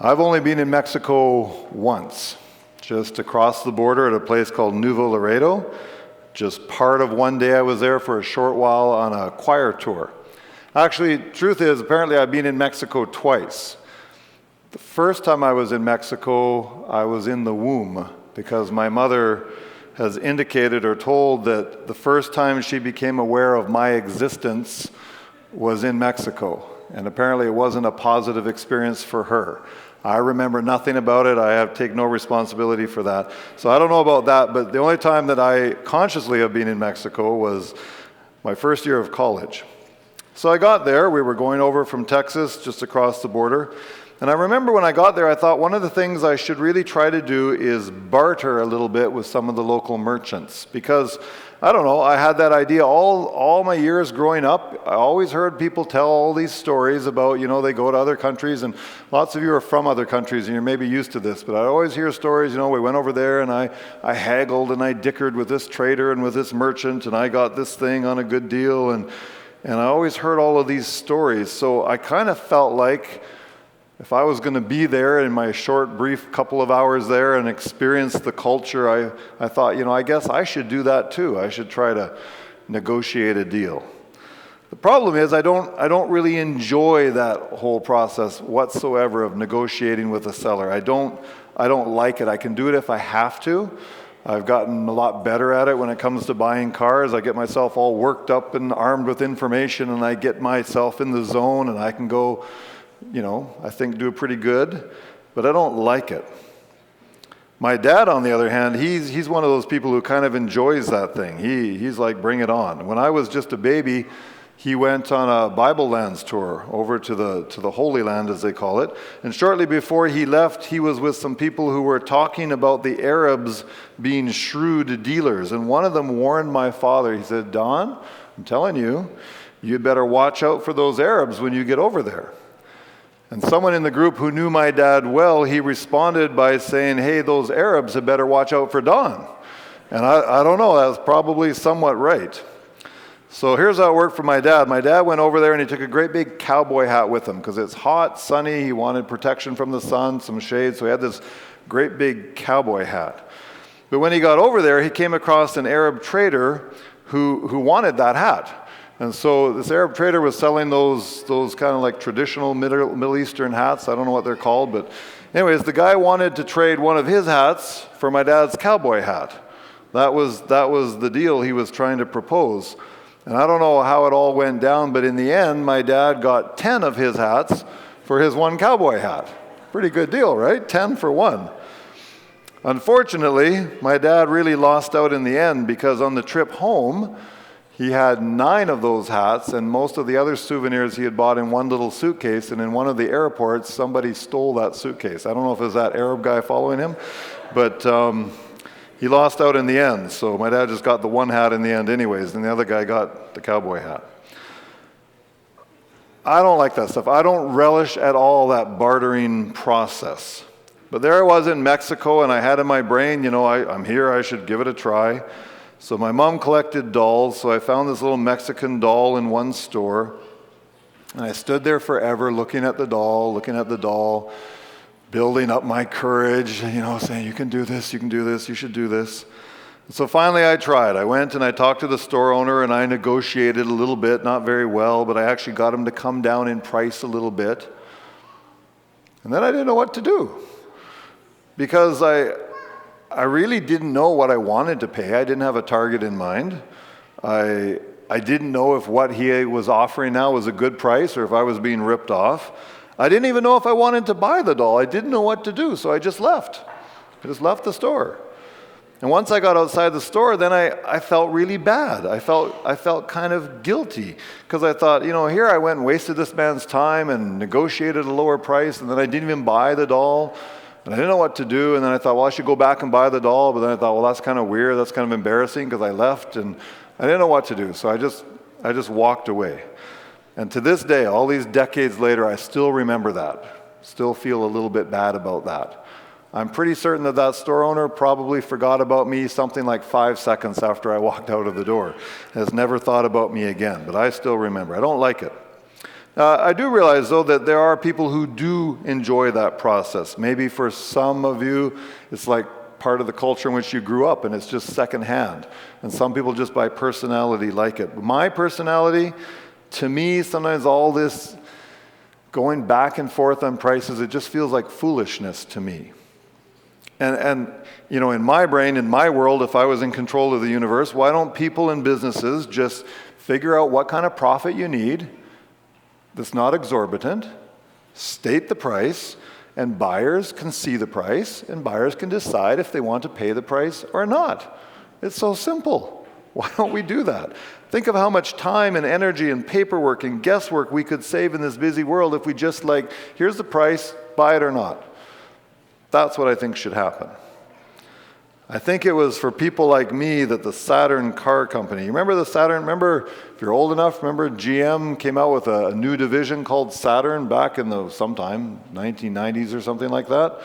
I've only been in Mexico once, just across the border at a place called Nuevo Laredo. Just part of one day I was there for a short while on a choir tour. Actually, truth is, apparently I've been in Mexico twice. The first time I was in Mexico, I was in the womb because my mother has indicated or told that the first time she became aware of my existence was in Mexico. And apparently it wasn't a positive experience for her. I remember nothing about it. I take no responsibility for that. So I don't know about that, but the only time that I consciously have been in Mexico was my first year of college. So I got there. We were going over from Texas, just across the border. And I remember when I got there, I thought one of the things I should really try to do is barter a little bit with some of the local merchants. Because, I don't know, I had that idea all my years growing up. I always heard people tell all these stories about, they go to other countries, and lots of you are from other countries, and you're maybe used to this, but I always hear stories, we went over there, and I haggled, and I dickered with this trader and with this merchant, and I got this thing on a good deal, and I always heard all of these stories. So I kind of felt like if I was going to be there in my short, brief couple of hours there and experience the culture, I thought, I guess I should do that too. I should try to negotiate a deal. The problem is I don't really enjoy that whole process whatsoever of negotiating with a seller. I don't like it. I can do it if I have to. I've gotten a lot better at it when it comes to buying cars. I get myself all worked up and armed with information, and I get myself in the zone, and I can go, I think do pretty good, but I don't like it. My dad, on the other hand, he's one of those people who kind of enjoys that thing. He's like, bring it on. When I was just a baby, he went on a Bible lands tour over to the Holy Land, as they call it. And shortly before he left, he was with some people who were talking about the Arabs being shrewd dealers. And one of them warned my father. He said, Don, I'm telling you, you'd better watch out for those Arabs when you get over there. And someone in the group who knew my dad well, he responded by saying, hey, those Arabs had better watch out for Don. And I don't know, that's probably somewhat right. So here's how it worked for my dad. My dad went over there and he took a great big cowboy hat with him because it's hot, sunny, he wanted protection from the sun, some shade, so he had this great big cowboy hat. But when he got over there, he came across an Arab trader who wanted that hat. And so this Arab trader was selling those kind of like traditional Middle Eastern hats. I don't know what they're called, but anyways, the guy wanted to trade one of his hats for my dad's cowboy hat. That was the deal he was trying to propose. And I don't know how it all went down, but in the end, my dad got 10 of his hats for his one cowboy hat. Pretty good deal, right? 10 for one. Unfortunately, my dad really lost out in the end because on the trip home, he had 9 of those hats, and most of the other souvenirs he had bought in one little suitcase, and in one of the airports, somebody stole that suitcase. I don't know if it was that Arab guy following him, but he lost out in the end, so my dad just got the one hat in the end anyways, and the other guy got the cowboy hat. I don't like that stuff. I don't relish at all that bartering process. But there I was in Mexico, and I had in my brain, I'm here, I should give it a try. So my mom collected dolls, so I found this little Mexican doll in one store, and I stood there forever looking at the doll, building up my courage, saying, you can do this, you should do this. And so finally I tried. I went and I talked to the store owner, and I negotiated a little bit, not very well, but I actually got him to come down in price a little bit. And then I didn't know what to do, because I really didn't know what I wanted to pay. I didn't have a target in mind. I didn't know if what he was offering now was a good price or if I was being ripped off. I didn't even know if I wanted to buy the doll. I didn't know what to do, so I just left. I just left the store. And once I got outside the store, then I felt really bad. I felt kind of guilty because I thought, here I went and wasted this man's time and negotiated a lower price, and then I didn't even buy the doll. And I didn't know what to do, and then I thought, well, I should go back and buy the doll, but then I thought, well, that's kind of weird, that's kind of embarrassing because I left, and I didn't know what to do, so I just walked away. And to this day, all these decades later, I still remember that, still feel a little bit bad about that. I'm pretty certain that store owner probably forgot about me something like 5 seconds after I walked out of the door, has never thought about me again, but I still remember. I don't like it. I do realize, though, that there are people who do enjoy that process. Maybe for some of you, it's like part of the culture in which you grew up, and it's just secondhand. And some people just by personality like it. My personality, to me, sometimes all this going back and forth on prices, it just feels like foolishness to me. And in my brain, in my world, if I was in control of the universe, why don't people and businesses just figure out what kind of profit you need that's not exorbitant, state the price, and buyers can see the price, and buyers can decide if they want to pay the price or not. It's so simple. Why don't we do that? Think of how much time and energy and paperwork and guesswork we could save in this busy world if we just here's the price, buy it or not. That's what I think should happen. I think it was for people like me that the Saturn car company, you remember the Saturn? Remember, if you're old enough, remember GM came out with a new division called Saturn back in the sometime 1990s or something like that.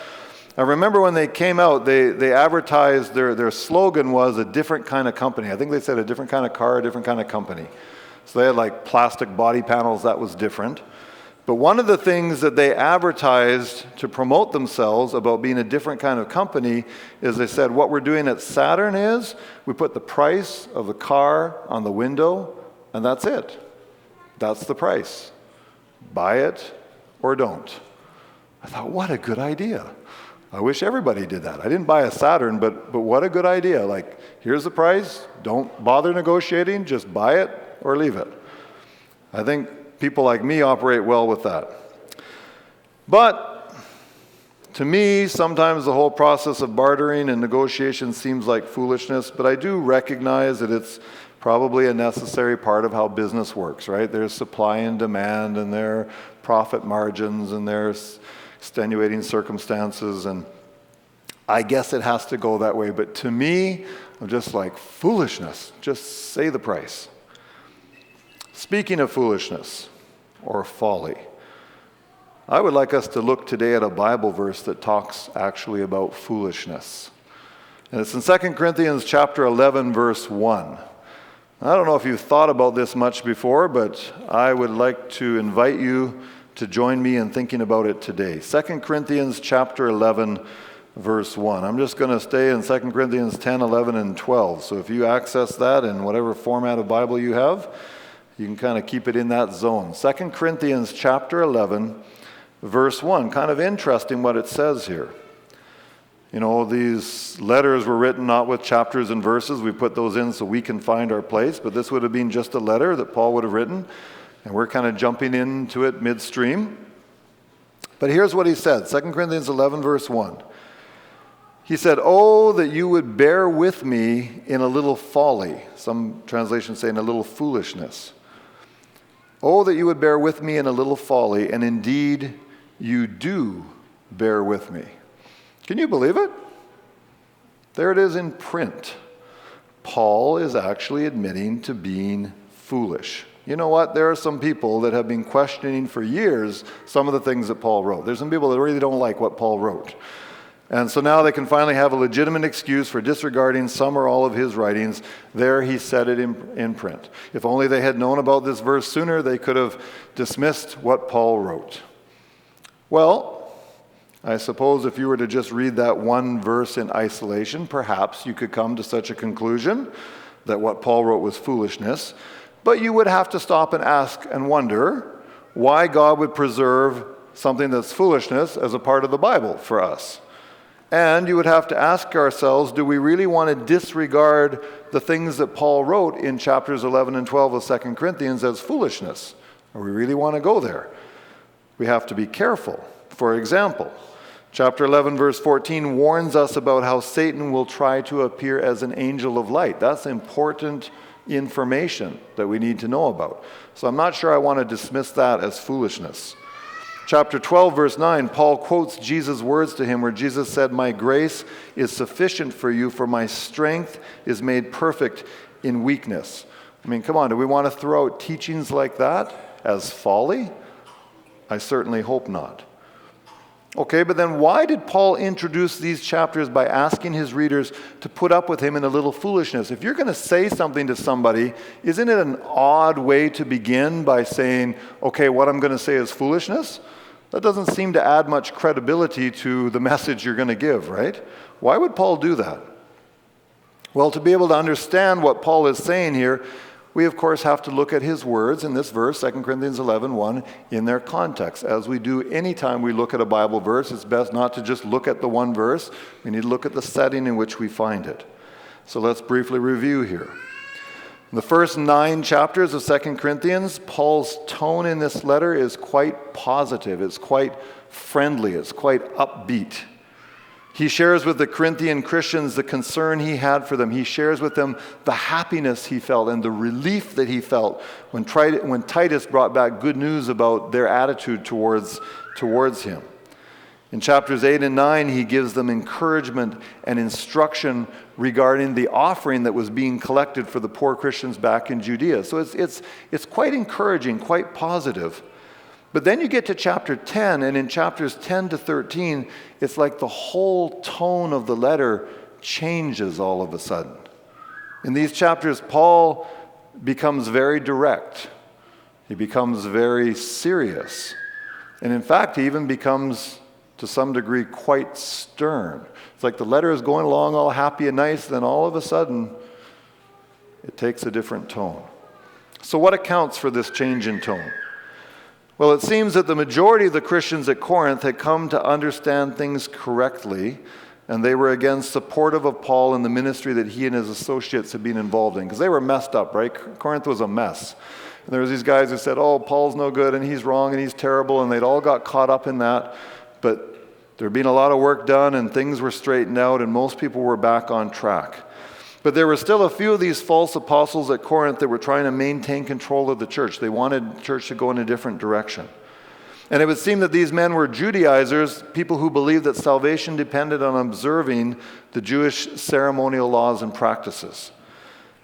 I remember when they came out, they advertised, their slogan was a different kind of company. I think they said a different kind of car, a different kind of company. So they had plastic body panels, that was different. But one of the things that they advertised to promote themselves about being a different kind of company is they said, what we're doing at Saturn is we put the price of the car on the window, and that's it. That's the price. Buy it or don't. I thought, what a good idea. I wish everybody did that. I didn't buy a Saturn, but what a good idea. Here's the price. Don't bother negotiating. Just buy it or leave it. I think people like me operate well with that. But to me, sometimes the whole process of bartering and negotiation seems like foolishness, but I do recognize that it's probably a necessary part of how business works, right? There's supply and demand, and there are profit margins, and there's extenuating circumstances, and I guess it has to go that way. But to me, I'm just foolishness. Just say the price. Speaking of foolishness or folly, I would like us to look today at a Bible verse that talks actually about foolishness. And it's in 2 Corinthians chapter 11, verse 1. I don't know if you've thought about this much before, but I would like to invite you to join me in thinking about it today. 2 Corinthians chapter 11, verse 1. I'm just going to stay in 2 Corinthians 10, 11, and 12. So if you access that in whatever format of Bible you have, you can kind of keep it in that zone. 2 Corinthians chapter 11, verse 1. Kind of interesting what it says here. These letters were written not with chapters and verses. We put those in so we can find our place. But this would have been just a letter that Paul would have written. And we're kind of jumping into it midstream. But here's what he said. 2 Corinthians 11, verse 1. He said, "Oh, that you would bear with me in a little folly." Some translations say in a little foolishness. "Oh, that you would bear with me in a little folly, and indeed you do bear with me." Can you believe it? There it is in print. Paul is actually admitting to being foolish. You know what? There are some people that have been questioning for years some of the things that Paul wrote. There's some people that really don't like what Paul wrote. And so now they can finally have a legitimate excuse for disregarding some or all of his writings. There he said it in print. If only they had known about this verse sooner, they could have dismissed what Paul wrote. Well, I suppose if you were to just read that one verse in isolation, perhaps you could come to such a conclusion that what Paul wrote was foolishness. But you would have to stop and ask and wonder why God would preserve something that's foolishness as a part of the Bible for us. And you would have to ask ourselves, do we really want to disregard the things that Paul wrote in chapters 11 and 12 of 2 Corinthians as foolishness? Or we really want to go there? We have to be careful. For example, chapter 11, verse 14 warns us about how Satan will try to appear as an angel of light. That's important information that we need to know about. So I'm not sure I want to dismiss that as foolishness. Chapter 12, verse 9, Paul quotes Jesus' words to him where Jesus said, "My grace is sufficient for you, for my strength is made perfect in weakness." I mean, come on, do we want to throw out teachings like that as folly? I certainly hope not. Okay, but then why did Paul introduce these chapters by asking his readers to put up with him in a little foolishness? If you're going to say something to somebody, isn't it an odd way to begin by saying, okay, what I'm going to say is foolishness? That doesn't seem to add much credibility to the message you're going to give, right? Why would Paul do that? Well, to be able to understand what Paul is saying here, we of course have to look at his words in this verse, 2 Corinthians 11:1, in their context. As we do anytime we look at a Bible verse, it's best not to just look at the one verse. We need to look at the setting in which we find it. So let's briefly review here. In the first 9 chapters of 2 Corinthians, Paul's tone in this letter is quite positive. It's quite friendly. It's quite upbeat. He shares with the Corinthian Christians the concern he had for them. He shares with them the happiness he felt and the relief that he felt when Titus brought back good news about their attitude towards him. In chapters 8 and 9, he gives them encouragement and instruction regarding the offering that was being collected for the poor Christians back in Judea. So it's quite encouraging, quite positive. But then you get to chapter 10, and in chapters 10 to 13, it's like the whole tone of the letter changes all of a sudden. In these chapters, Paul becomes very direct. He becomes very serious. And in fact, he even becomes, to some degree, quite stern. It's like the letter is going along all happy and nice, then all of a sudden, it takes a different tone. So what accounts for this change in tone? Well, it seems that the majority of the Christians at Corinth had come to understand things correctly, and they were again supportive of Paul and the ministry that he and his associates had been involved in, because they were messed up, right? Corinth was a mess. And there was these guys who said, oh, Paul's no good, and he's wrong, and he's terrible, and they'd all got caught up in that. But there had been a lot of work done, and things were straightened out, and most people were back on track. But there were still a few of these false apostles at Corinth that were trying to maintain control of the church. They wanted the church to go in a different direction. And it would seem that these men were Judaizers, people who believed that salvation depended on observing the Jewish ceremonial laws and practices.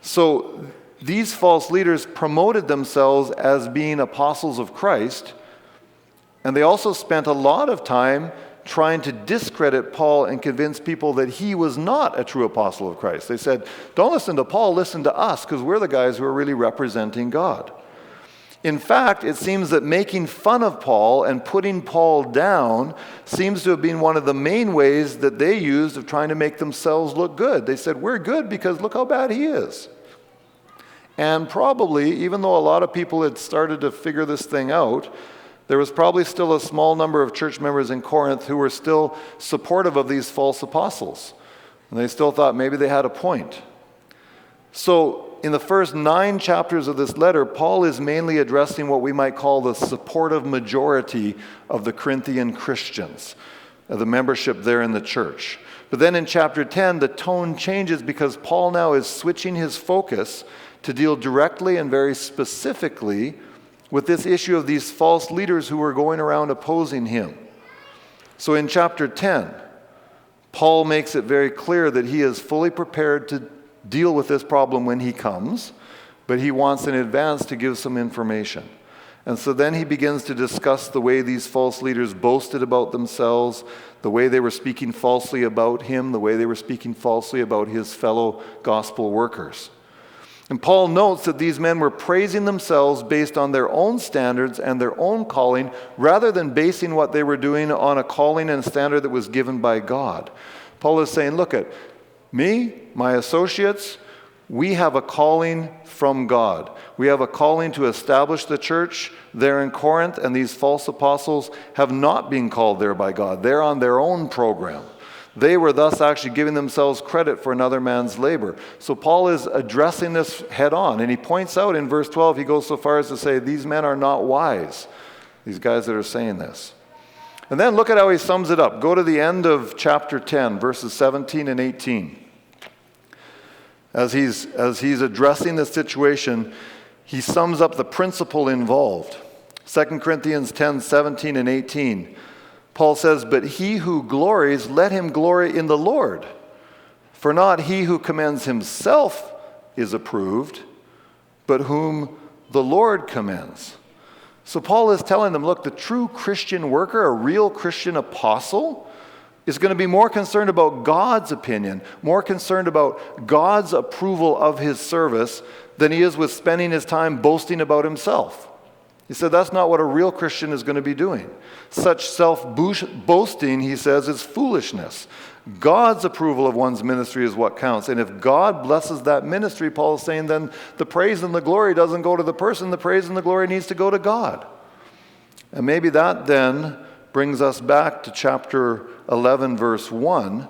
So these false leaders promoted themselves as being apostles of Christ, and they also spent a lot of time trying to discredit Paul and convince people that he was not a true apostle of Christ. They said, don't listen to Paul, listen to us, because we're the guys who are really representing God. In fact, it seems that making fun of Paul and putting Paul down seems to have been one of the main ways that they used of trying to make themselves look good. They said, we're good because look how bad he is. And probably, even though a lot of people had started to figure this thing out, there was probably still a small number of church members in Corinth who were still supportive of these false apostles. And they still thought maybe they had a point. So in the first 9 chapters of this letter, Paul is mainly addressing what we might call the supportive majority of the Corinthian Christians, the membership there in the church. But then in chapter 10, the tone changes because Paul now is switching his focus to deal directly and very specifically with this issue of these false leaders who were going around opposing him. So in chapter 10, Paul makes it very clear that he is fully prepared to deal with this problem when he comes, but he wants in advance to give some information. And so then he begins to discuss the way these false leaders boasted about themselves, the way they were speaking falsely about him, the way they were speaking falsely about his fellow gospel workers. And Paul notes that these men were praising themselves based on their own standards and their own calling, rather than basing what they were doing on a calling and standard that was given by God. Paul is saying, look at me, my associates, we have a calling from God. We have a calling to establish the church there in Corinth, and these false apostles have not been called there by God. They're on their own program. They were thus actually giving themselves credit for another man's labor. So Paul is addressing this head on, and he points out in verse 12, he goes so far as to say, these men are not wise, these guys that are saying this. And then look at how he sums it up. Go to the end of chapter 10, verses 17 and 18. As he's addressing the situation, he sums up the principle involved. 2 Corinthians 10, 17 and 18. Paul says, but he who glories, let him glory in the Lord. For not he who commends himself is approved, but whom the Lord commends. So Paul is telling them, look, the true Christian worker, a real Christian apostle, is going to be more concerned about God's opinion, more concerned about God's approval of his service than he is with spending his time boasting about himself. He said that's not what a real Christian is going to be doing. Such self-boasting, he says, is foolishness. God's approval of one's ministry is what counts. And if God blesses that ministry, Paul is saying, then the praise and the glory doesn't go to the person. The praise and the glory needs to go to God. And maybe that then brings us back to chapter 11, verse 1,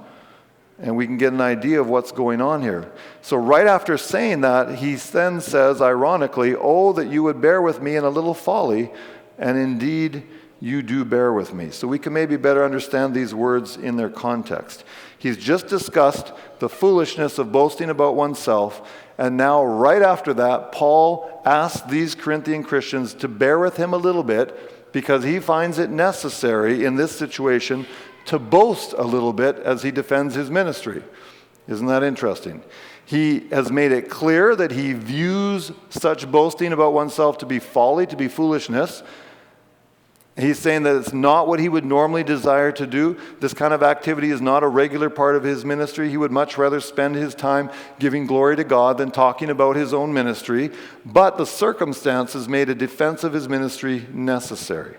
and we can get an idea of what's going on here. So right after saying that, he then says, ironically, "Oh, that you would bear with me in a little folly, and indeed you do bear with me." So we can maybe better understand these words in their context. He's just discussed the foolishness of boasting about oneself, and now right after that, Paul asks these Corinthian Christians to bear with him a little bit because he finds it necessary in this situation to boast a little bit as he defends his ministry. Isn't that interesting? He has made it clear that he views such boasting about oneself to be folly, to be foolishness. He's saying that it's not what he would normally desire to do. This kind of activity is not a regular part of his ministry. He would much rather spend his time giving glory to God than talking about his own ministry. But the circumstances made a defense of his ministry necessary.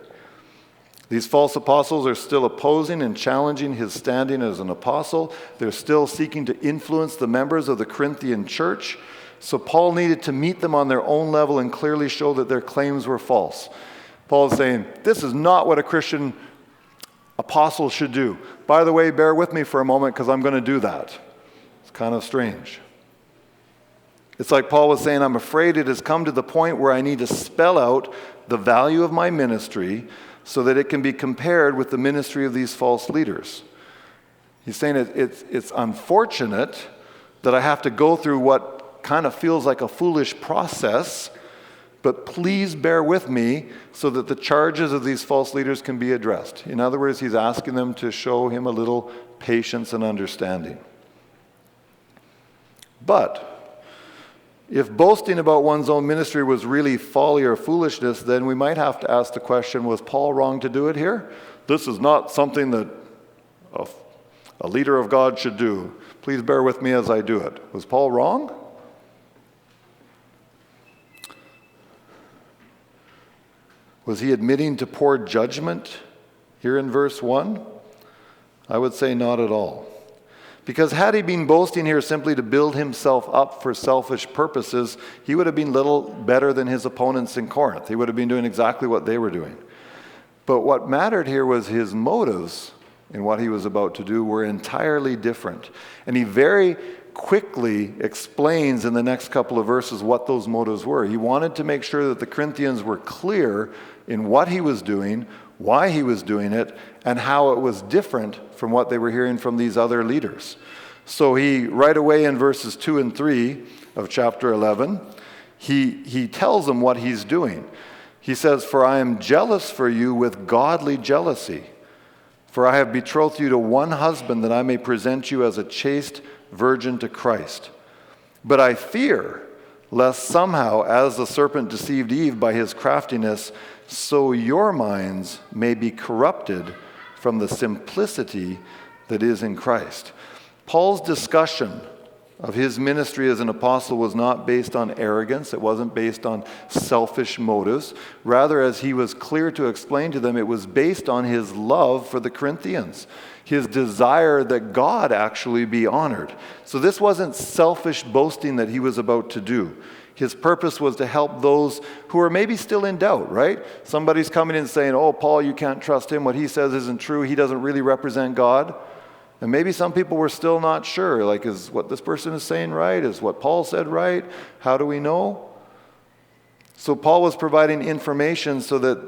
These false apostles are still opposing and challenging his standing as an apostle. They're still seeking to influence the members of the Corinthian church. So Paul needed to meet them on their own level and clearly show that their claims were false. Paul is saying, this is not what a Christian apostle should do. By the way, bear with me for a moment because I'm going to do that. It's kind of strange. It's like Paul was saying, I'm afraid it has come to the point where I need to spell out the value of my ministry so that it can be compared with the ministry of these false leaders. He's saying it's unfortunate that I have to go through what kind of feels like a foolish process, but please bear with me so that the charges of these false leaders can be addressed. In other words, he's asking them to show him a little patience and understanding. But if boasting about one's own ministry was really folly or foolishness, then we might have to ask the question, was Paul wrong to do it here? This is not something that a leader of God should do. Please bear with me as I do it. Was Paul wrong? Was he admitting to poor judgment here in verse 1? I would say not at all. Because had he been boasting here simply to build himself up for selfish purposes, he would have been little better than his opponents in Corinth. He would have been doing exactly what they were doing. But what mattered here was his motives in what he was about to do were entirely different. And he very quickly explains in the next couple of verses what those motives were. He wanted to make sure that the Corinthians were clear in what he was doing, why he was doing it, and how it was different from what they were hearing from these other leaders. So he, right away in verses 2 and 3 of chapter 11, he tells them what he's doing. He says, "For I am jealous for you with godly jealousy. For I have betrothed you to one husband that I may present you as a chaste virgin to Christ. But I fear lest somehow, as the serpent deceived Eve by his craftiness, so your minds may be corrupted from the simplicity that is in Christ." Paul's discussion of his ministry as an apostle was not based on arrogance. It wasn't based on selfish motives. Rather, as he was clear to explain to them, it was based on his love for the Corinthians, his desire that God actually be honored. So this wasn't selfish boasting that he was about to do. His purpose was to help those who are maybe still in doubt, right? Somebody's coming in saying, "Oh, Paul, you can't trust him. What he says isn't true. He doesn't really represent God." And maybe some people were still not sure. Like, is what this person is saying right? Is what Paul said right? How do we know? So Paul was providing information so that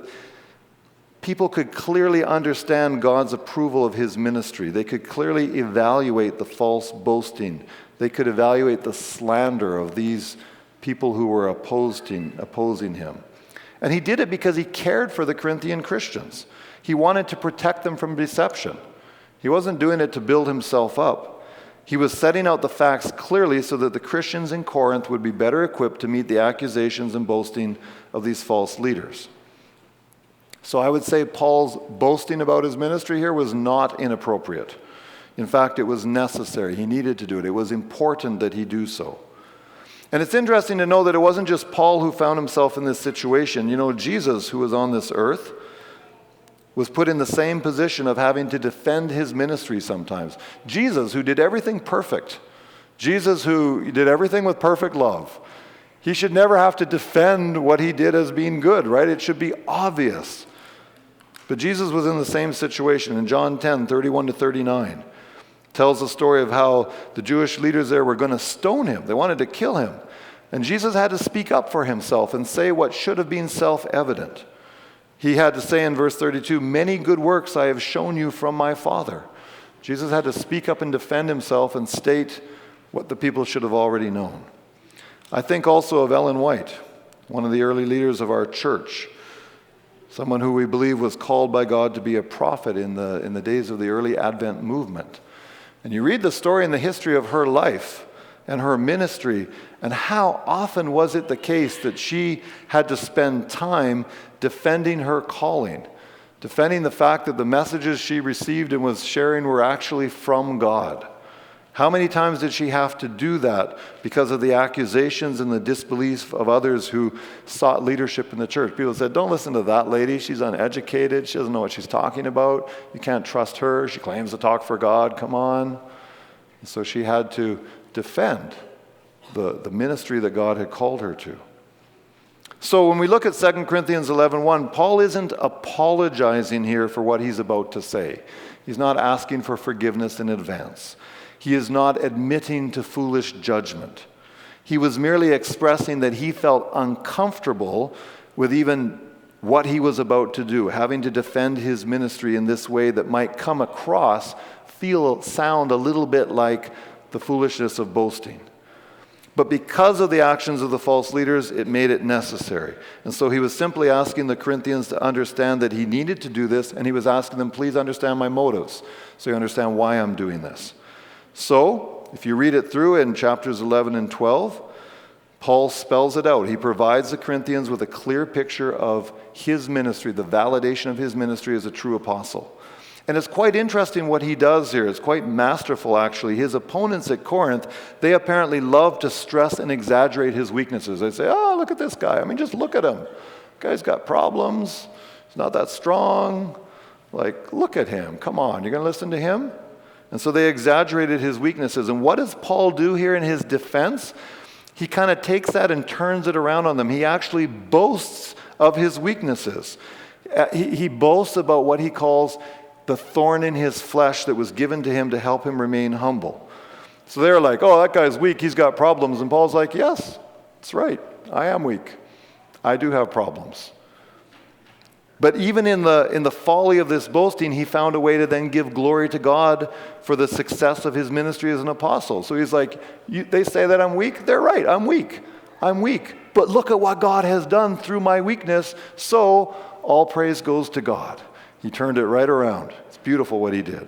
people could clearly understand God's approval of his ministry. They could clearly evaluate the false boasting. They could evaluate the slander of these people who were opposing him. And he did it because he cared for the Corinthian Christians. He wanted to protect them from deception. He wasn't doing it to build himself up. He was setting out the facts clearly so that the Christians in Corinth would be better equipped to meet the accusations and boasting of these false leaders. So I would say Paul's boasting about his ministry here was not inappropriate. In fact, it was necessary. He needed to do it. It was important that he do so. And it's interesting to know that it wasn't just Paul who found himself in this situation. You know, Jesus, who was on this earth, was put in the same position of having to defend his ministry sometimes. Jesus, who did everything perfect. Jesus, who did everything with perfect love. He should never have to defend what he did as being good, right? It should be obvious. But Jesus was in the same situation. In John 10, 31 to 39, tells the story of how the Jewish leaders there were going to stone him. They wanted to kill him. And Jesus had to speak up for himself and say what should have been self-evident. He had to say in verse 32, "Many good works I have shown you from my Father." Jesus had to speak up and defend himself and state what the people should have already known. I think also of Ellen White, one of the early leaders of our church, someone who we believe was called by God to be a prophet in the days of the early Advent movement. And you read the story and the history of her life and her ministry, and how often was it the case that she had to spend time defending her calling, defending the fact that the messages she received and was sharing were actually from God. How many times did she have to do that because of the accusations and the disbelief of others who sought leadership in the church? People said, "Don't listen to that lady. She's uneducated. She doesn't know what she's talking about. You can't trust her. She claims to talk for God. Come on." And so she had to defend the ministry that God had called her to. So when we look at 2 Corinthians 11:1, Paul isn't apologizing here for what he's about to say. He's not asking for forgiveness in advance. He is not admitting to foolish judgment. He was merely expressing that he felt uncomfortable with even what he was about to do, having to defend his ministry in this way that might come across, sound a little bit like the foolishness of boasting. But because of the actions of the false leaders, it made it necessary. And so he was simply asking the Corinthians to understand that he needed to do this, and he was asking them, please understand my motives, so you understand why I'm doing this. So, if you read it through in chapters 11 and 12, Paul spells it out. He provides the Corinthians with a clear picture of his ministry, the validation of his ministry as a true apostle. And it's quite interesting what he does here. It's quite masterful, actually. His opponents at Corinth, they apparently love to stress and exaggerate his weaknesses. They say, oh, look at this guy. I mean, just look at him. The guy's got problems. He's not that strong. Like, look at him. Come on, you're going to listen to him? And so they exaggerated his weaknesses. And what does Paul do here in his defense? He kind of takes that and turns it around on them. He actually boasts of his weaknesses. He boasts about what he calls the thorn in his flesh that was given to him to help him remain humble. So they're like, oh, that guy's weak, he's got problems. And Paul's like, yes, that's right, I am weak. I do have problems. But even in the folly of this boasting, he found a way to then give glory to God for the success of his ministry as an apostle. So he's like, they say that I'm weak? They're right, I'm weak. I'm weak. But look at what God has done through my weakness, so all praise goes to God. He turned it right around. It's beautiful what he did.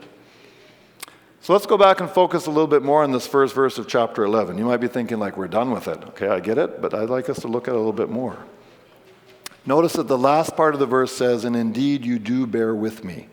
So let's go back and focus a little bit more on this first verse of chapter 11. You might be thinking like, we're done with it. Okay, I get it, but I'd like us to look at it a little bit more. Notice that the last part of the verse says, and indeed you do bear with me.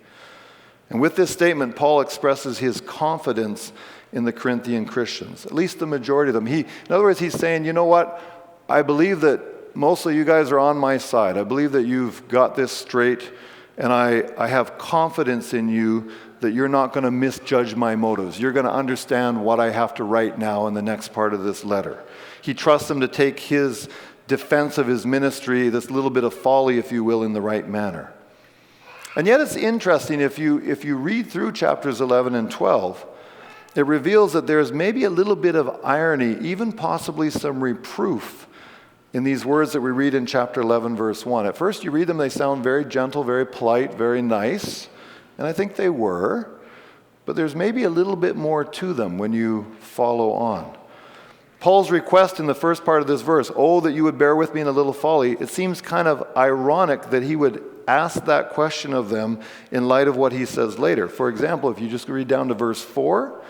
And with this statement, Paul expresses his confidence in the Corinthian Christians, at least the majority of them. In other words, he's saying, you know what? I believe that most of you guys are on my side. I believe that you've got this straight. And I have confidence in you that you're not going to misjudge my motives. You're going to understand what I have to write now in the next part of this letter. He trusts them to take his defense of his ministry, this little bit of folly, if you will, in the right manner. And yet it's interesting, if you read through chapters 11 and 12, it reveals that there's maybe a little bit of irony, even possibly some reproof in these words that we read in chapter 11, verse 1. At first you read them, they sound very gentle, very polite, very nice, and I think they were, but there's maybe a little bit more to them when you follow on. Paul's request in the first part of this verse, oh, that you would bear with me in a little folly, it seems kind of ironic that he would ask that question of them in light of what he says later. For example, if you just read down to verse 4,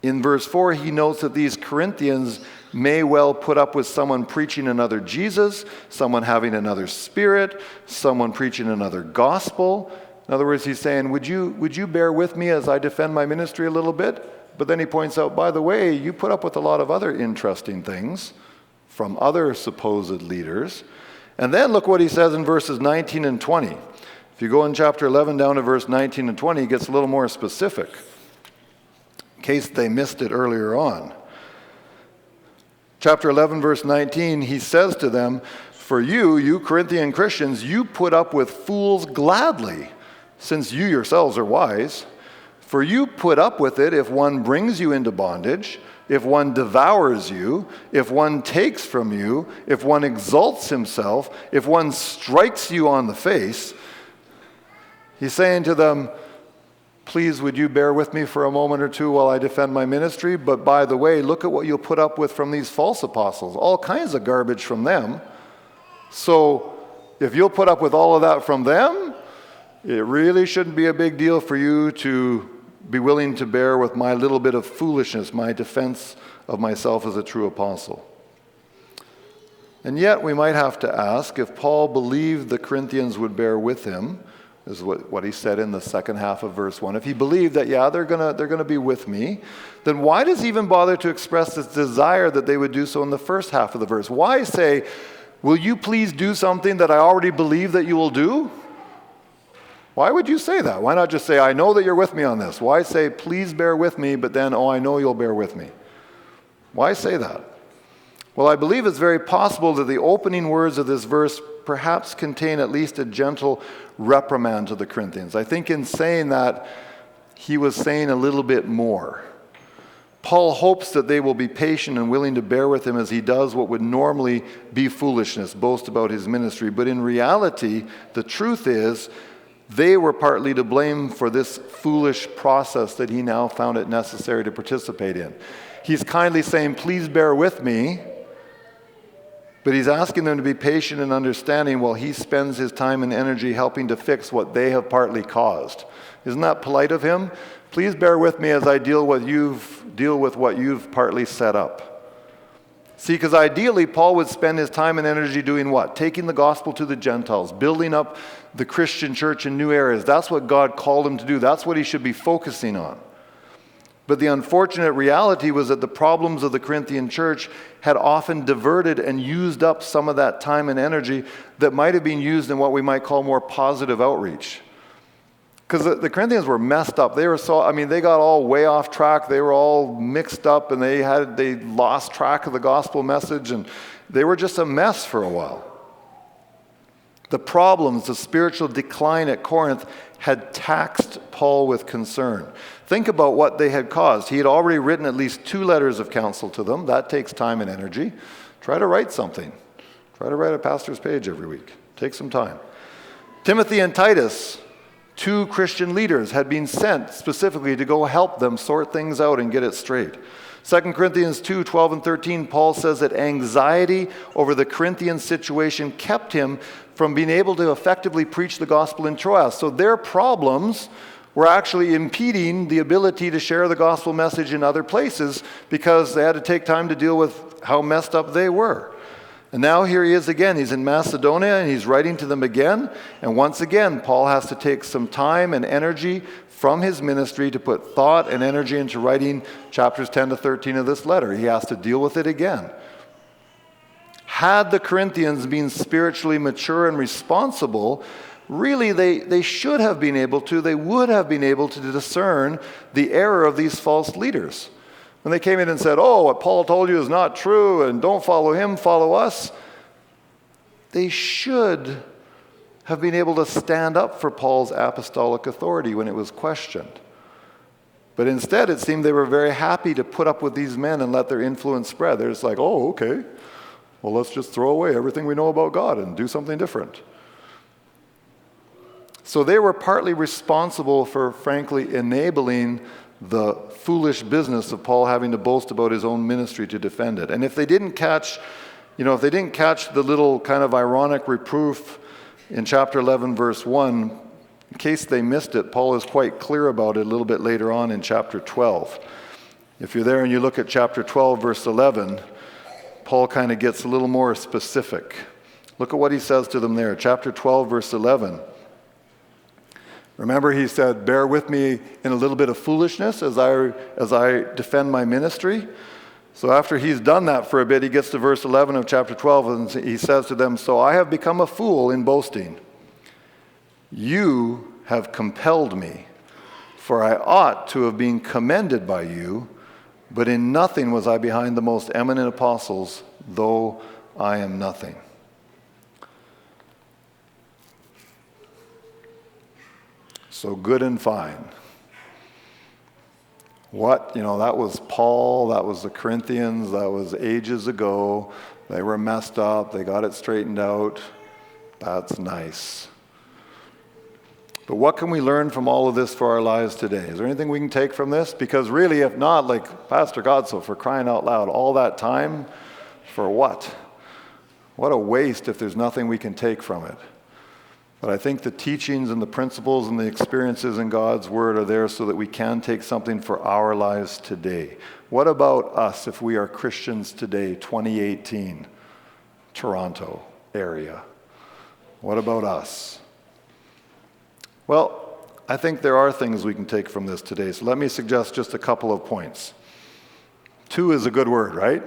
in verse 4 he notes that these Corinthians, may well put up with someone preaching another Jesus, someone having another spirit, someone preaching another gospel. In other words, he's saying, would you bear with me as I defend my ministry a little bit? But then he points out, by the way, you put up with a lot of other interesting things from other supposed leaders. And then look what he says in verses 19 and 20. If you go in chapter 11 down to verse 19 and 20, he gets a little more specific, in case they missed it earlier on. Chapter 11, verse 19, he says to them, "For you Corinthian Christians, you put up with fools gladly, since you yourselves are wise. For you put up with it if one brings you into bondage, if one devours you, if one takes from you, if one exalts himself, if one strikes you on the face." He's saying to them, please, would you bear with me for a moment or two while I defend my ministry? But by the way, look at what you'll put up with from these false apostles. All kinds of garbage from them. So if you'll put up with all of that from them, it really shouldn't be a big deal for you to be willing to bear with my little bit of foolishness, my defense of myself as a true apostle. And yet we might have to ask, if Paul believed the Corinthians would bear with him, is what he said in the second half of verse 1. If he believed that, yeah, they're gonna be with me, then why does he even bother to express this desire that they would do so in the first half of the verse? Why say, will you please do something that I already believe that you will do? Why would you say that? Why not just say, I know that you're with me on this? Why say, please bear with me, but then, I know you'll bear with me? Why say that? Well, I believe it's very possible that the opening words of this verse perhaps contain at least a gentle reprimand to the Corinthians. I think in saying that, he was saying a little bit more. Paul hopes that they will be patient and willing to bear with him as he does what would normally be foolishness, boast about his ministry. But in reality, the truth is, they were partly to blame for this foolish process that he now found it necessary to participate in. He's kindly saying, please bear with me, but he's asking them to be patient and understanding while he spends his time and energy helping to fix what they have partly caused. Isn't that polite of him? Please bear with me as I deal with what you've partly set up. See, because ideally, Paul would spend his time and energy doing what? Taking the gospel to the Gentiles, building up the Christian church in new areas. That's what God called him to do. That's what he should be focusing on. But the unfortunate reality was that the problems of the Corinthian church had often diverted and used up some of that time and energy that might have been used in what we might call more positive outreach. Because the Corinthians were messed up. They got all way off track. They were all mixed up, and they lost track of the gospel message, and they were just a mess for a while. The problems, the spiritual decline at Corinth had taxed Paul with concern. Think about what they had caused. He had already written at least 2 letters of counsel to them. That takes time and energy. Try to write something. Try to write a pastor's page every week. Take some time. Timothy and Titus, 2 Christian leaders, had been sent specifically to go help them sort things out and get it straight. 2 Corinthians 2, 12 and 13, Paul says that anxiety over the Corinthian situation kept him from being able to effectively preach the gospel in Troas. So their problems were actually impeding the ability to share the gospel message in other places because they had to take time to deal with how messed up they were. And now here he is again. He's in Macedonia and he's writing to them again. And once again, Paul has to take some time and energy from his ministry to put thought and energy into writing chapters 10 to 13 of this letter. He has to deal with it again. Had the Corinthians been spiritually mature and responsible, really they should have been able to, they would have been able to discern the error of these false leaders. When they came in and said, what Paul told you is not true, and don't follow him, follow us, they should have been able to stand up for Paul's apostolic authority when it was questioned. But instead, it seemed they were very happy to put up with these men and let their influence spread. They're just like, okay, well, let's just throw away everything we know about God and do something different. So they were partly responsible for, frankly, enabling the foolish business of Paul having to boast about his own ministry to defend it. And if they didn't catch the little kind of ironic reproof in chapter 11, verse 1, in case they missed it, Paul is quite clear about it a little bit later on in chapter 12. If you're there and you look at chapter 12, verse 11, Paul kind of gets a little more specific. Look at what he says to them there, chapter 12, verse 11. Remember, he said, bear with me in a little bit of foolishness as I defend my ministry. So after he's done that for a bit, he gets to verse 11 of chapter 12, and he says to them, so I have become a fool in boasting. You have compelled me, for I ought to have been commended by you, but in nothing was I behind the most eminent apostles, though I am nothing. So good and fine. That was Paul, that was the Corinthians, that was ages ago. They were messed up, they got it straightened out. That's nice. But what can we learn from all of this for our lives today? Is there anything we can take from this? Because really, if not, like Pastor Godsoe, for crying out loud, all that time, for what? What a waste if there's nothing we can take from it. But I think the teachings and the principles and the experiences in God's Word are there so that we can take something for our lives today. What about us if we are Christians today, 2018, Toronto area? What about us? Well, I think there are things we can take from this today. So let me suggest just a couple of points. 2 is a good word, right?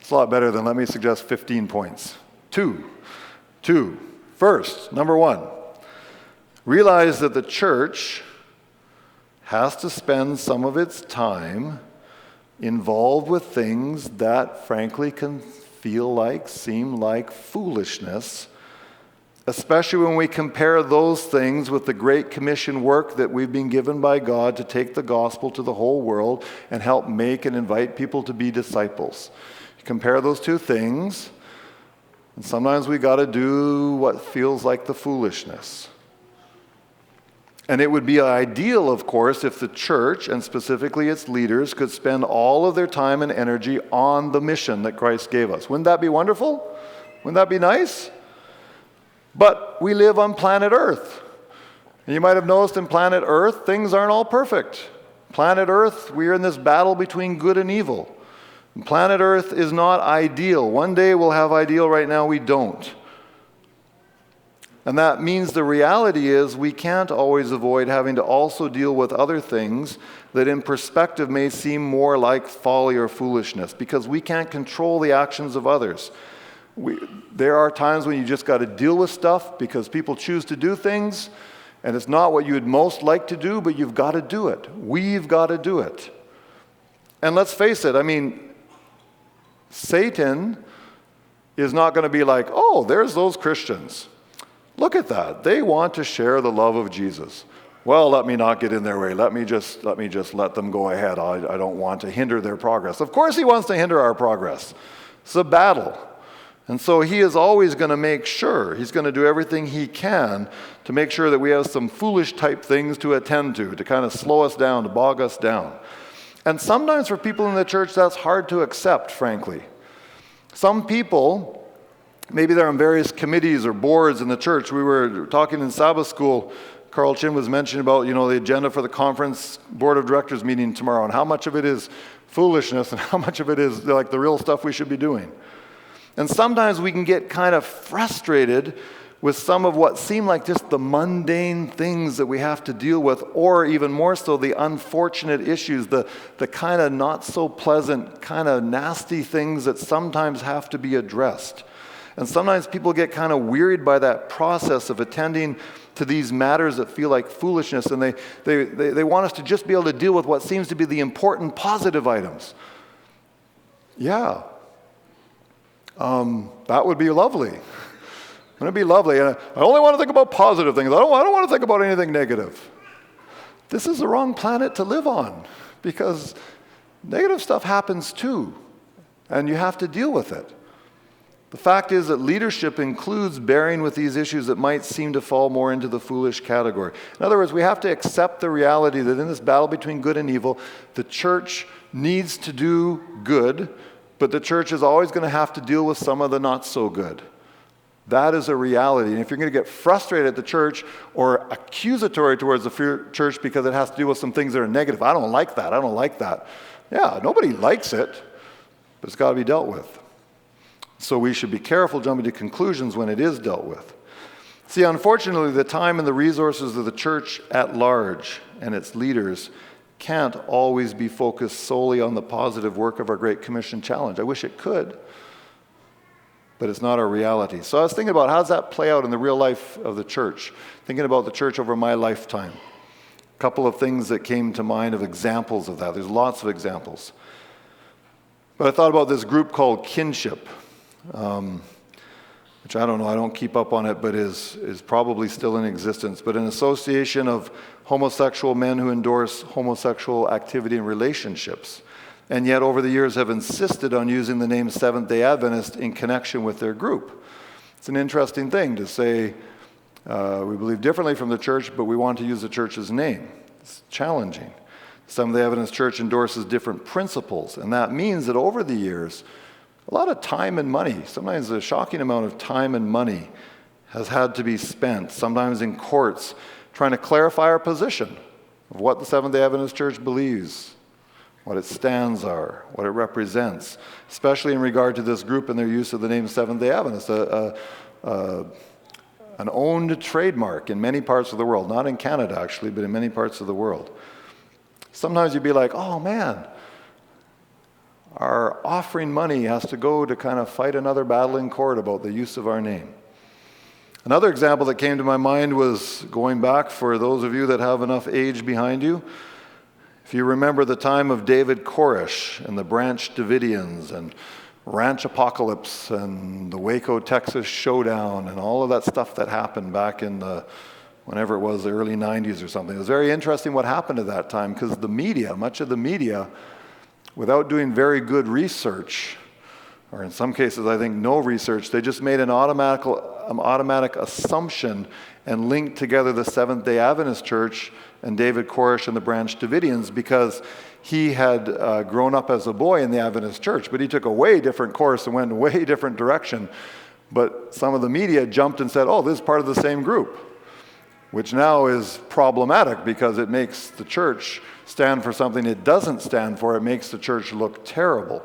It's a lot better than let me suggest 15 points. 2. First, number 1, realize that the church has to spend some of its time involved with things that frankly can seem like foolishness, especially when we compare those things with the Great Commission work that we've been given by God to take the gospel to the whole world and help make and invite people to be disciples. You compare those two things, and sometimes we got to do what feels like the foolishness. And it would be ideal, of course, if the church, and specifically its leaders, could spend all of their time and energy on the mission that Christ gave us. Wouldn't that be wonderful? Wouldn't that be nice? But we live on planet Earth. And you might have noticed in planet Earth, things aren't all perfect. Planet Earth, we are in this battle between good and evil. And planet Earth is not ideal. One day we'll have ideal, right now we don't. And that means the reality is we can't always avoid having to also deal with other things that in perspective may seem more like folly or foolishness, because we can't control the actions of others. There are times when you just got to deal with stuff because people choose to do things, and it's not what you would most like to do, but you've got to do it. We've got to do it. And let's face it, Satan is not going to be like, oh, there's those Christians. Look at that. They want to share the love of Jesus. Well, let me not get in their way. Let me just let them go ahead. I don't want to hinder their progress. Of course he wants to hinder our progress. It's a battle. And so he is always going to make sure, he's going to do everything he can to make sure that we have some foolish type things to attend to kind of slow us down, to bog us down. And sometimes for people in the church, that's hard to accept, frankly. Some people, maybe they're on various committees or boards in the church. We were talking in Sabbath school, Carl Chin was mentioning about, the agenda for the conference board of directors meeting tomorrow, and how much of it is foolishness and how much of it is like the real stuff we should be doing. And sometimes we can get kind of frustrated with some of what seem like just the mundane things that we have to deal with, or even more so, the unfortunate issues, the kind of not so pleasant, kind of nasty things that sometimes have to be addressed. And sometimes people get kind of wearied by that process of attending to these matters that feel like foolishness, and they want us to just be able to deal with what seems to be the important positive items. Yeah. That would be lovely. Wouldn't it be lovely? And I only want to think about positive things. I don't want to think about anything negative. This is the wrong planet to live on, because negative stuff happens too, and you have to deal with it. The fact is that leadership includes bearing with these issues that might seem to fall more into the foolish category. In other words, we have to accept the reality that in this battle between good and evil, the church needs to do good, but the church is always going to have to deal with some of the not so good. That is a reality. And if you're going to get frustrated at the church or accusatory towards the church because it has to deal with some things that are negative, I don't like that. Yeah, nobody likes it, but it's got to be dealt with. So we should be careful jumping to conclusions when it is dealt with. See, unfortunately, the time and the resources of the church at large and its leaders can't always be focused solely on the positive work of our Great Commission challenge. I wish it could, but it's not our reality. So I was thinking about how does that play out in the real life of the church, thinking about the church over my lifetime. A couple of things that came to mind of examples of that. There's lots of examples. But I thought about this group called Kinship, which I don't know, I don't keep up on it, but is probably still in existence. But an association of homosexual men who endorse homosexual activity and relationships, and yet over the years have insisted on using the name Seventh-day Adventist in connection with their group. It's an interesting thing to say we believe differently from the church, but we want to use the church's name. It's challenging. Seventh-day Adventist Church endorses different principles, and that means that over the years, a lot of time and money, sometimes a shocking amount of time and money, has had to be spent, sometimes in courts, trying to clarify our position of what the Seventh-day Adventist Church believes, what its stands are, what it represents, especially in regard to this group and their use of the name Seventh-day Adventist, an owned trademark in many parts of the world, not in Canada actually, but in many parts of the world. Sometimes you'd be like, oh man, our offering money has to go to kind of fight another battle in court about the use of our name. Another example that came to my mind was going back, for those of you that have enough age behind you, if you remember the time of David Koresh and the Branch Davidians and Ranch Apocalypse and the Waco, Texas showdown and all of that stuff that happened back in whenever it was, the early 90s or something. It was very interesting what happened at that time because the media, much of the media, without doing very good research, or in some cases I think no research, they just made an automatic assumption and linked together the Seventh-day Adventist Church and David Koresh and the Branch Davidians because he had grown up as a boy in the Adventist Church, but he took a way different course and went in a way different direction. But some of the media jumped and said, oh, this is part of the same group, which now is problematic because it makes the church stand for something it doesn't stand for. It makes the church look terrible.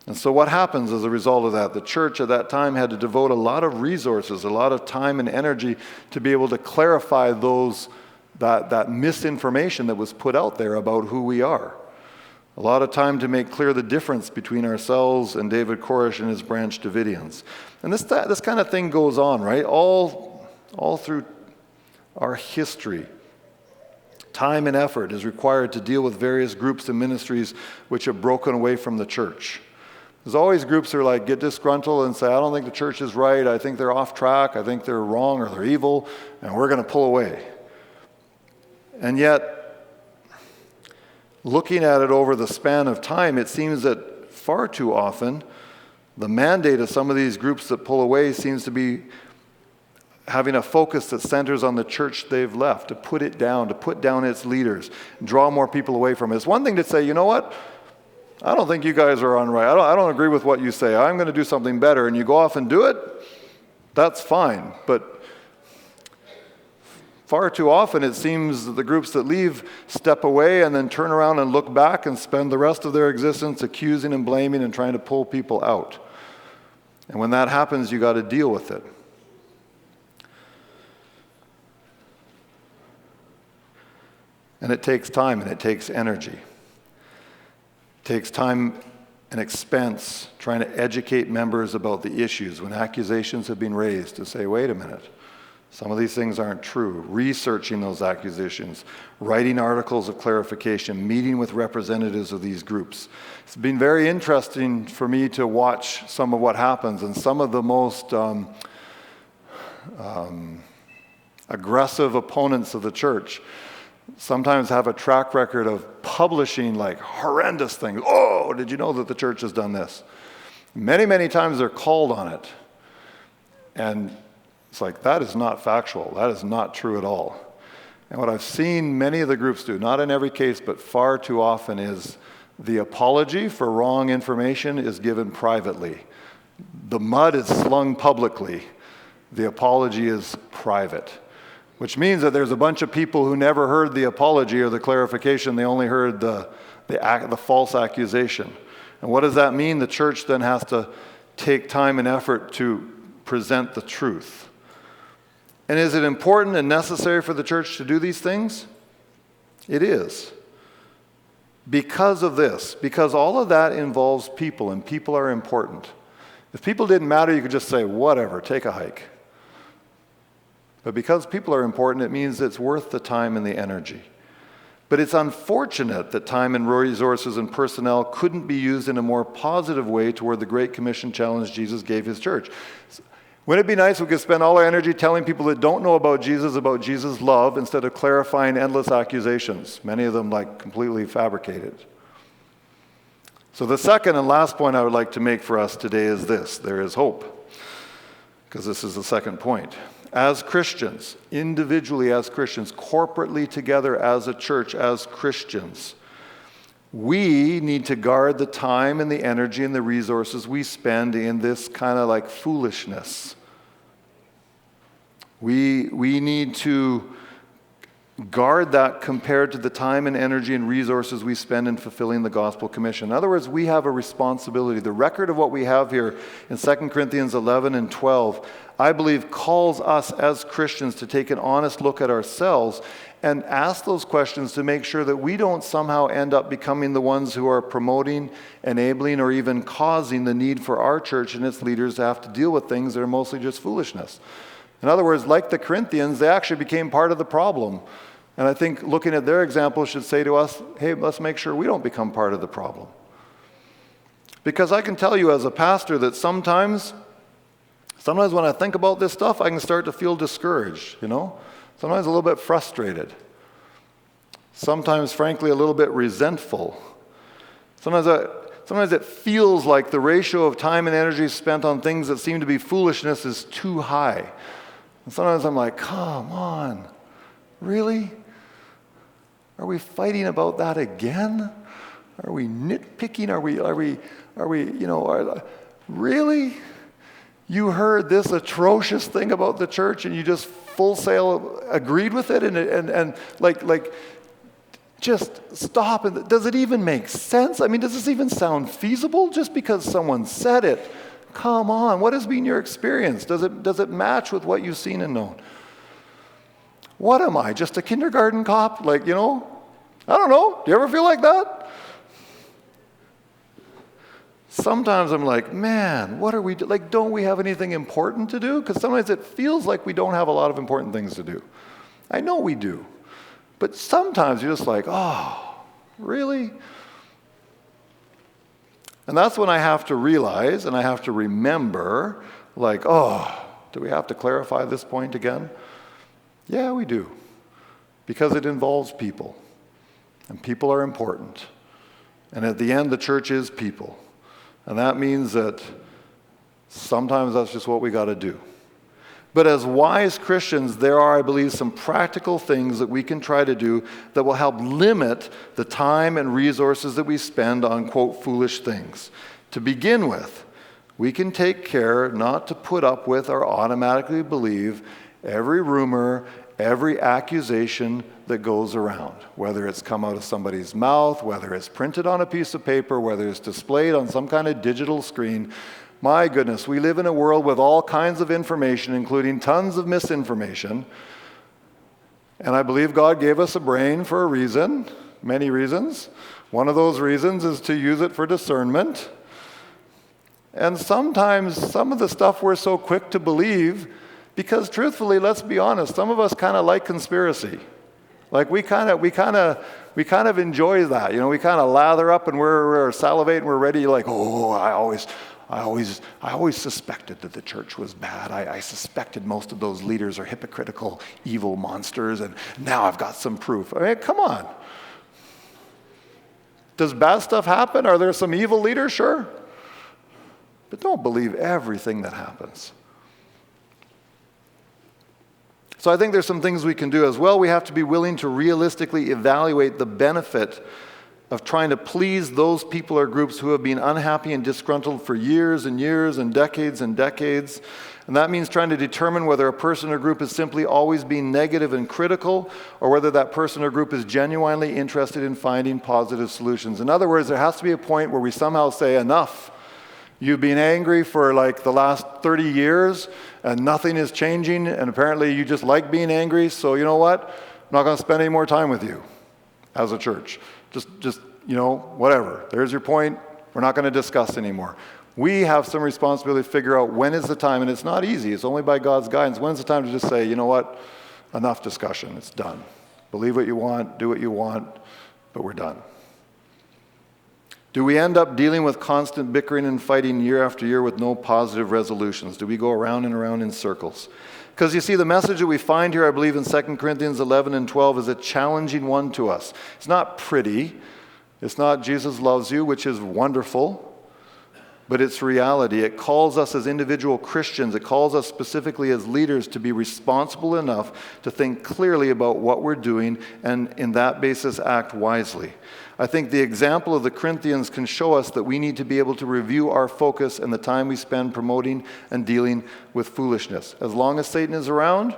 And so what happens as a result of that? The church at that time had to devote a lot of resources, a lot of time and energy to be able to clarify that misinformation that was put out there about who we are. A lot of time to make clear the difference between ourselves and David Koresh and his Branch Davidians. And this kind of thing goes on, right? All through our history. Time and effort is required to deal with various groups and ministries which have broken away from the church. There's always groups that are like, get disgruntled and say, I don't think the church is right, I think they're off track, I think they're wrong or they're evil, and we're going to pull away. And yet, looking at it over the span of time, it seems that far too often, the mandate of some of these groups that pull away seems to be having a focus that centers on the church they've left, to put it down, to put down its leaders, draw more people away from it. It's one thing to say, you know what? I don't think you guys are on right. I don't agree with what you say. I'm going to do something better. And you go off and do it, that's fine. But far too often it seems that the groups that leave step away and then turn around and look back and spend the rest of their existence accusing and blaming and trying to pull people out. And when that happens, you got to deal with it. And it takes time and it takes energy. It takes time and expense trying to educate members about the issues when accusations have been raised to say, wait a minute, some of these things aren't true. Researching those accusations, writing articles of clarification, meeting with representatives of these groups. It's been very interesting for me to watch some of what happens, and some of the most aggressive opponents of the church sometimes have a track record of publishing like horrendous things. Oh, did you know that the church has done this? Many, many times they're called on it. And it's like, that is not factual. That is not true at all. And what I've seen many of the groups do, not in every case, but far too often, is the apology for wrong information is given privately. The mud is slung publicly. The apology is private. Which means that there's a bunch of people who never heard the apology or the clarification. They only heard the false accusation. And what does that mean? The church then has to take time and effort to present the truth. And is it important and necessary for the church to do these things? It is. Because of this, because all of that involves people, and people are important. If people didn't matter, you could just say, whatever, take a hike. But because people are important, it means it's worth the time and the energy. But it's unfortunate that time and resources and personnel couldn't be used in a more positive way toward the Great Commission challenge Jesus gave his church. Wouldn't it be nice if we could spend all our energy telling people that don't know about Jesus' love, instead of clarifying endless accusations, many of them like completely fabricated? So the second and last point I would like to make for us today is this: there is hope. Because this is the second point. As Christians, individually as Christians, corporately together as a church, as Christians, we need to guard the time and the energy and the resources we spend in this kind of like foolishness. We need to guard that compared to the time and energy and resources we spend in fulfilling the gospel commission. In other words, we have a responsibility. The record of what we have here in 2 Corinthians 11 and 12, I believe, calls us as Christians to take an honest look at ourselves and ask those questions to make sure that we don't somehow end up becoming the ones who are promoting, enabling, or even causing the need for our church and its leaders to have to deal with things that are mostly just foolishness. In other words, like the Corinthians, they actually became part of the problem. And I think looking at their example should say to us, hey, let's make sure we don't become part of the problem. Because I can tell you as a pastor that sometimes when I think about this stuff, I can start to feel discouraged, Sometimes a little bit frustrated. Sometimes, frankly, a little bit resentful. Sometimes it feels like the ratio of time and energy spent on things that seem to be foolishness is too high. And sometimes I'm like, come on, really? Are we fighting about that again? Are we nitpicking? Really? You heard this atrocious thing about the church and you just full sail agreed with it and just stop. And does it even make sense? I mean, does this even sound feasible just because someone said it? Come on, what has been your experience? Does it match with what you've seen and known? What am I, just a kindergarten cop? I don't know. Do you ever feel like that? Sometimes I'm like, man, what are we doing? Don't we have anything important to do? Because sometimes it feels like we don't have a lot of important things to do. I know we do. But sometimes you're just like, oh, really? And that's when I have to realize and I have to remember, do we have to clarify this point again? Yeah, we do. Because it involves people. And people are important. And at the end, the church is people. And that means that sometimes that's just what we got to do. But as wise Christians, there are, I believe, some practical things that we can try to do that will help limit the time and resources that we spend on, quote, foolish things. To begin with, we can take care not to put up with or automatically believe every rumor, every accusation that goes around, whether it's come out of somebody's mouth, whether it's printed on a piece of paper, whether it's displayed on some kind of digital screen. My goodness, we live in a world with all kinds of information, including tons of misinformation. And I believe God gave us a brain for a reason, many reasons. One of those reasons is to use it for discernment. And sometimes some of the stuff we're so quick to believe, because truthfully, let's be honest, some of us kind of like conspiracy. We kind of enjoy that. We kind of lather up and we're salivating, we're ready, I always suspected that the church was bad. I suspected most of those leaders are hypocritical, evil monsters, and now I've got some proof. I mean, come on. Does bad stuff happen? Are there some evil leaders? Sure. But don't believe everything that happens. So I think there's some things we can do as well. We have to be willing to realistically evaluate the benefit of trying to please those people or groups who have been unhappy and disgruntled for years and years and decades and decades. And that means trying to determine whether a person or group is simply always being negative and critical, or whether that person or group is genuinely interested in finding positive solutions. In other words, there has to be a point where we somehow say enough. You've been angry for like the last 30 years and nothing is changing, and apparently you just like being angry, so you know what? I'm not going to spend any more time with you as a church. Just whatever. There's your point. We're not going to discuss anymore. We have some responsibility to figure out when is the time, and it's not easy. It's only by God's guidance. When's the time to just say, you know what? Enough discussion. It's done. Believe what you want, do what you want, but we're done. Do we end up dealing with constant bickering and fighting year after year with no positive resolutions? Do we go around and around in circles? Because you see, the message that we find here, I believe, in 2 Corinthians 11 and 12 is a challenging one to us. It's not pretty. It's not Jesus loves you, which is wonderful, but it's reality. It calls us as individual Christians, it calls us specifically as leaders to be responsible enough to think clearly about what we're doing and in that basis act wisely. I think the example of the Corinthians can show us that we need to be able to review our focus and the time we spend promoting and dealing with foolishness. As long as Satan is around,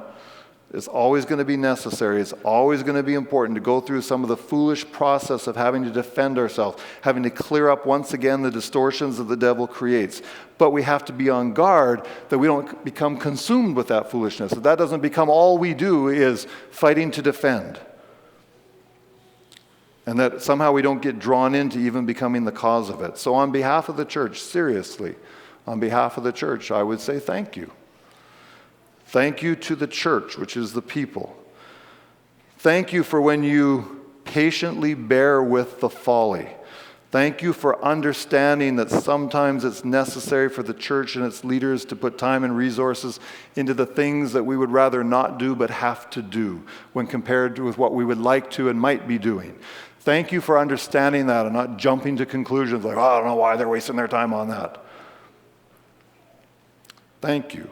it's always going to be necessary. It's always going to be important to go through some of the foolish process of having to defend ourselves, having to clear up once again the distortions that the devil creates. But we have to be on guard that we don't become consumed with that foolishness, that doesn't become all we do is fighting to defend. And that somehow we don't get drawn into even becoming the cause of it. So on behalf of the church, seriously, on behalf of the church, I would say thank you. Thank you to the church, which is the people. Thank you for when you patiently bear with the folly. Thank you for understanding that sometimes it's necessary for the church and its leaders to put time and resources into the things that we would rather not do but have to do when compared with what we would like to and might be doing. Thank you for understanding that and not jumping to conclusions like, I don't know why they're wasting their time on that. Thank you.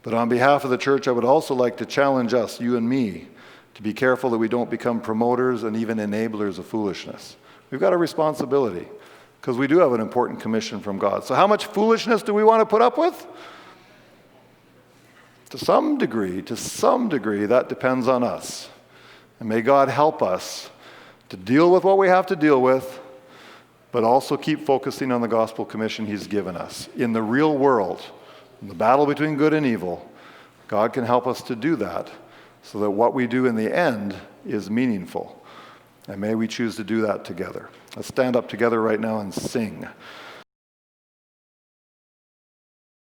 But on behalf of the church, I would also like to challenge us, you and me, to be careful that we don't become promoters and even enablers of foolishness. We've got a responsibility because we do have an important commission from God. So how much foolishness do we want to put up with? To some degree, that depends on us. And may God help us to deal with what we have to deal with, but also keep focusing on the gospel commission He's given us. In the real world, in the battle between good and evil, God can help us to do that so that what we do in the end is meaningful. And may we choose to do that together. Let's stand up together right now and sing.